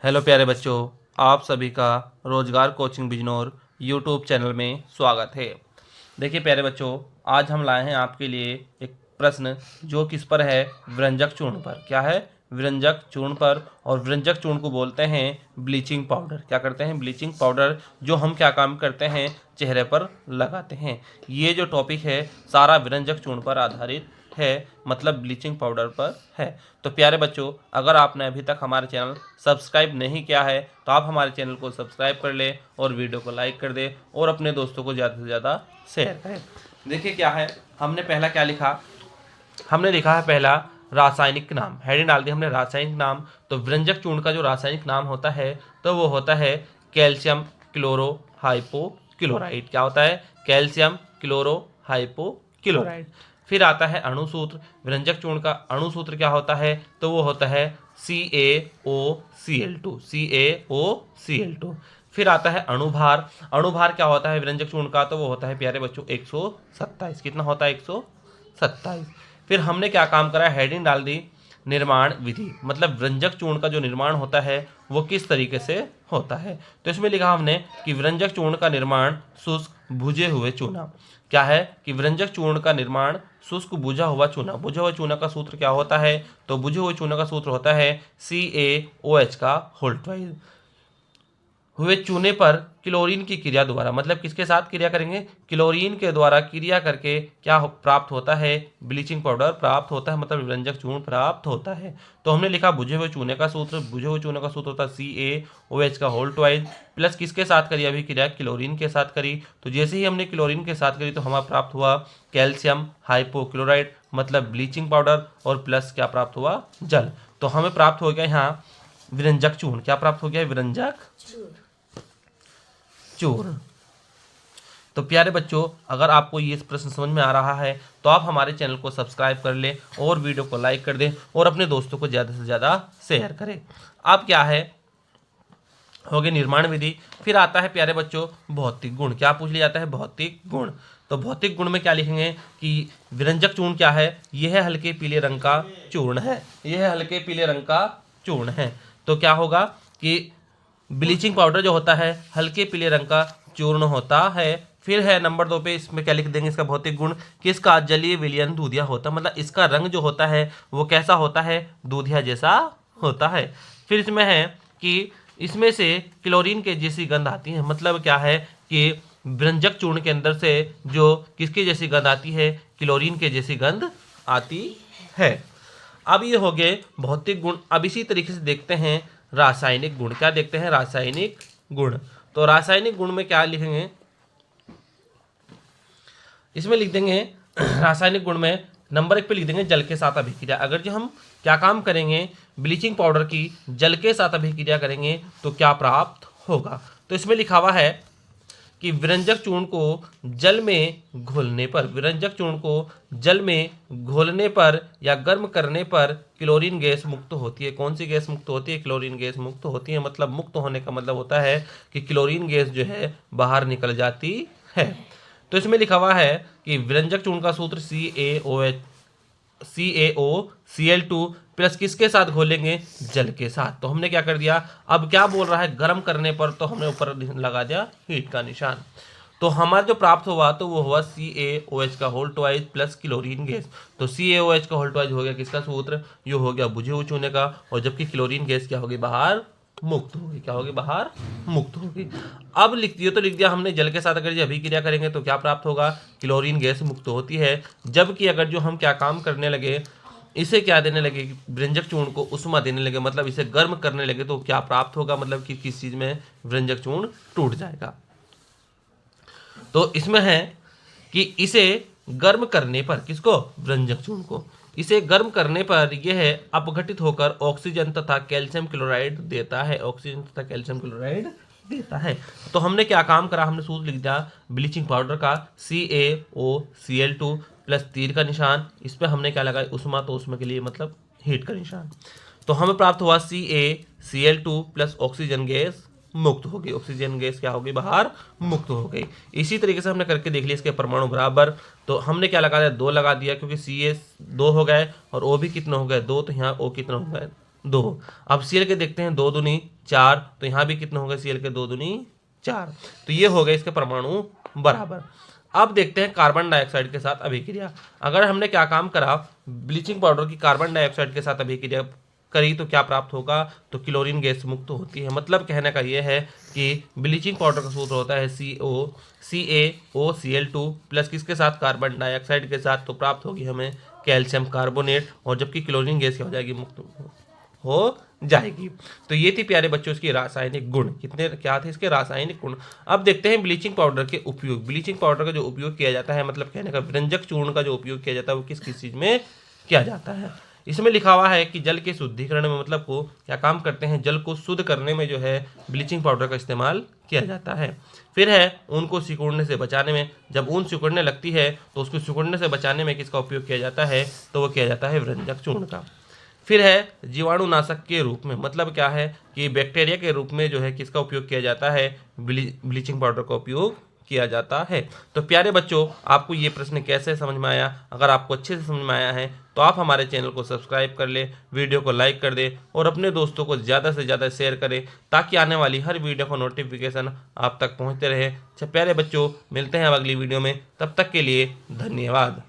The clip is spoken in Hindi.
हेलो प्यारे बच्चों, आप सभी का रोजगार कोचिंग बिजनौर यूट्यूब चैनल में स्वागत है। देखिए प्यारे बच्चों, आज हम लाए हैं आपके लिए एक प्रश्न जो किस पर है, व्यंजक चूर्ण पर। क्या है? व्यंजक चूर्ण पर। और व्यंजक चूर्ण को बोलते हैं ब्लीचिंग पाउडर। क्या करते हैं? Bleaching powder. जो हम क्या काम करते हैं? चेहरे पर लगाते हैं। ये जो टॉपिक है सारा व्यंजक चूर्ण पर आधारित है, मतलब ब्लीचिंग पाउडर पर है। तो प्यारे बच्चों, अगर आपने अभी तक हमारे चैनल सब्सक्राइब नहीं किया है तो आप हमारे चैनल को सब्सक्राइब कर लें और वीडियो को लाइक कर दें और अपने दोस्तों को ज़्यादा से ज़्यादा शेयर करें। देखिए क्या है, हमने पहला क्या लिखा? हमने लिखा है पहला रासायनिक नाम। हेडिंग डाल दी हमने रासायनिक नाम। तो व्यंजक चूर्ण का जो रासायनिक नाम होता है तो वो होता है कैल्शियम क्लोरो हाइपोक्लोराइड। क्या होता है? Calcium chloro hypochloride. फिर आता है अणुसूत्र। व्यंजक चूर्ण का अणुसूत्र क्या होता है? तो वो होता है CaOCl2। फिर आता है अणुभार। अणुभार क्या होता है व्यंजक चूर्ण का? तो वो होता है प्यारे बच्चों 127। कितना होता है? 127। फिर हमने क्या काम करा? हेडिंग डाल दी निर्माण विधि, मतलब व्यंजक चूर्ण का जो निर्माण होता है वो किस तरीके से होता है। तो इसमें लिखा हमने कि व्यंजक चूर्ण का निर्माण शुष्क भुजे हुए चूना। क्या है? कि व्यंजक चूर्ण का निर्माण शुष्क बुझा हुआ चूना। बुझा हुआ चूना का सूत्र क्या होता है? तो बुझे हुए चूना का सूत्र होता है CaOH का होल ट्वाइस। हुए चूने पर क्लोरीन की क्रिया द्वारा, मतलब किसके साथ क्रिया करेंगे? क्लोरीन के द्वारा क्रिया करके क्या प्राप्त होता है? ब्लीचिंग पाउडर प्राप्त होता है, मतलब व्यंजक चूर्ण प्राप्त होता है। तो हमने लिखा बुझे हुए चूने का सूत्र। बुझे हुए चूने का सूत्र होता है CaOH का होल ट्वाइस प्लस किसके साथ करी अभी क्रिया? क्लोरीन के साथ करी। तो जैसे ही हमने क्लोरीन के साथ करी तो हमारा प्राप्त हुआ कैल्शियम हाइपोक्लोराइड, मतलब ब्लीचिंग पाउडर, और प्लस क्या प्राप्त हुआ? जल। तो हमें प्राप्त हो गया यहाँ व्यंजक चूर्ण। क्या प्राप्त हो गया? व्यंजक चूर्ण। तो प्यारे बच्चों, अगर आपको ये प्रश्न समझ में आ रहा है तो आप हमारे चैनल को सब्सक्राइब कर लें और वीडियो को लाइक कर दें और अपने दोस्तों को ज़्यादा से ज़्यादा शेयर करें। अब क्या है, हो गई निर्माण विधि। फिर आता है प्यारे बच्चों भौतिक गुण। क्या पूछ लिया जाता है? भौतिक गुण। तो भौतिक गुण में क्या लिखेंगे कि व्यंजक चूर्ण क्या है? यह हल्के पीले रंग का चूर्ण है। यह हल्के पीले रंग का चूर्ण है। तो क्या होगा कि ब्लीचिंग पाउडर जो होता है हल्के पीले रंग का चूर्ण होता है। फिर है नंबर 2 पे, इसमें क्या लिख देंगे इसका भौतिक गुण कि इसका जलीय विलयन दूधिया होता है, मतलब इसका रंग जो होता है वो कैसा होता है? दूधिया जैसा होता है। फिर इसमें है कि इसमें से क्लोरीन के जैसी गंध आती है, मतलब क्या है कि व्यंजक चूर्ण के अंदर से जो किसकी जैसी गंध आती है? क्लोरीन के जैसी गंध आती है। अब ये हो गए भौतिक गुण। अब इसी तरीके से देखते हैं रासायनिक गुण। क्या देखते हैं? रासायनिक गुण। तो रासायनिक गुण में क्या लिखेंगे? इसमें लिख देंगे रासायनिक गुण में नंबर 1 पे लिख देंगे जल के साथ अभिक्रिया। अगर जो हम क्या काम करेंगे? ब्लीचिंग पाउडर की जल के साथ अभिक्रिया करेंगे तो क्या प्राप्त होगा? तो इसमें लिखा हुआ है कि व्यंजक चूर्ण को जल में घोलने पर, व्यंजक चूर्ण को जल में घोलने पर या गर्म करने पर क्लोरीन गैस मुक्त होती है। कौन सी गैस मुक्त होती है? क्लोरीन गैस मुक्त होती है। मतलब मुक्त होने का मतलब होता है कि क्लोरीन गैस जो है बाहर निकल जाती है। तो इसमें लिखा हुआ है कि व्यंजक चूर्ण का सूत्र CaOCl2 प्लस किसके साथ घोलेंगे? जल के साथ। तो हमने क्या कर दिया? अब क्या बोल रहा है? गर्म करने पर, तो हमने ऊपर लगा दिया हीट का निशान। तो हमारा जो प्राप्त हुआ तो वो हुआ CaOH का whole twice plus chlorine gas. तो CaOH का होल ट्वाइस हो गया किसका सूत्र? ये हो गया बुझे हुए चूने का, और जबकि क्लोरीन गैस क्या होगी? बाहर मुक्त होगी। क्या होगी? बाहर मुक्त होगी। अब लिख दिया तो लिख दिया हमने जल के साथ अगर ये अभिक्रिया करेंगे तो क्या प्राप्त होगा? क्लोरीन गैस मुक्त होती है। जबकि अगर जो हम क्या काम करने लगे, इसे क्या देने लगे? व्यंजक चूर्ण को उष्मा देने लगे, मतलब इसे गर्म करने लगे, तो क्या प्राप्त होगा? मतलब कि किस चीज में व्यंजक चूर्ण टूट जाएगा। तो इसमें है कि इसे गर्म करने पर, किसको? व्यंजक चूर्ण को। इसे गर्म करने पर यह अपघटित होकर ऑक्सीजन तथा कैल्शियम क्लोराइड देता है। ऑक्सीजन तथा कैल्शियम क्लोराइड देता है। तो हमने क्या काम करा? हमने सूत्र लिख दिया ब्लीचिंग पाउडर का CaOCl2 प्लस तीर का निशान, इस पर हमने क्या लगाया? उष्मा। तो उष्मा के लिए मतलब हीट का निशान। तो हमें प्राप्त हुआ CaCl2 प्लस ऑक्सीजन गैस मुक्त हो गई। ऑक्सीजन गैस क्या हो गई? बाहर मुक्त हो गई। इसी तरीके से हमने करके देख लिया इसके परमाणु बराबर। तो हमने क्या लगा दिया? 2 लगा दिया, क्योंकि Ca 2 हो गए और O भी कितना हो गया? 2। तो यहाँ O कितना हो गया? 2। अब Cl के देखते हैं 2 दूनी 4, तो यहाँ भी कितने हो गए Cl के 2 दूनी 4, तो ये हो गए इसके परमाणु बराबर। अब देखते हैं कार्बन डाइऑक्साइड के साथ अभिक्रिया। अगर हमने क्या काम करा, ब्लीचिंग पाउडर की कार्बन डाइऑक्साइड के साथ अभिक्रिया करी तो क्या प्राप्त होगा, तो क्लोरीन गैस मुक्त होती है। मतलब कहने का ये है कि ब्लीचिंग पाउडर का सूत्र होता है CaOCl2 प्लस किसके साथ, कार्बन डाइऑक्साइड के साथ, तो प्राप्त होगी हमें कैल्शियम कार्बोनेट, और जबकि क्लोरीन गैस क्या हो जाएगी, मुक्त हो जाएगी। तो ये थी प्यारे बच्चों इसकी रासायनिक गुण। कितने क्या थे इसके रासायनिक गुण। अब देखते हैं ब्लीचिंग पाउडर के उपयोग। ब्लीचिंग पाउडर का जो उपयोग किया जाता है, मतलब कहने का व्यंजक चूर्ण का जो उपयोग किया जाता है वो किस किस चीज में किया जाता है। इसमें लिखा हुआ है कि जल के शुद्धिकरण में, मतलब को क्या काम करते हैं, जल को शुद्ध करने में जो है ब्लीचिंग पाउडर का इस्तेमाल किया जाता है। फिर है ऊन को सिकुड़ने से बचाने में, जब ऊन सिकुड़ने लगती है तो उसको सिकुड़ने से बचाने में किसका उपयोग किया जाता है, तो वो किया जाता है व्यंजक चूर्ण का। फिर है जीवाणुनाशक के रूप में, मतलब क्या है कि बैक्टीरिया के रूप में जो है किसका उपयोग किया जाता है, ब्लीचिंग पाउडर का उपयोग किया जाता है। तो प्यारे बच्चों, आपको ये प्रश्न कैसे समझ में आया? अगर आपको अच्छे से समझ में आया है तो आप हमारे चैनल को सब्सक्राइब कर ले, वीडियो को लाइक कर दे और अपने दोस्तों को ज़्यादा से ज़्यादा शेयर करें, ताकि आने वाली हर वीडियो का नोटिफिकेशन आप तक पहुँचते रहे। अच्छा प्यारे बच्चों, मिलते हैं अब अगली वीडियो में, तब तक के लिए धन्यवाद।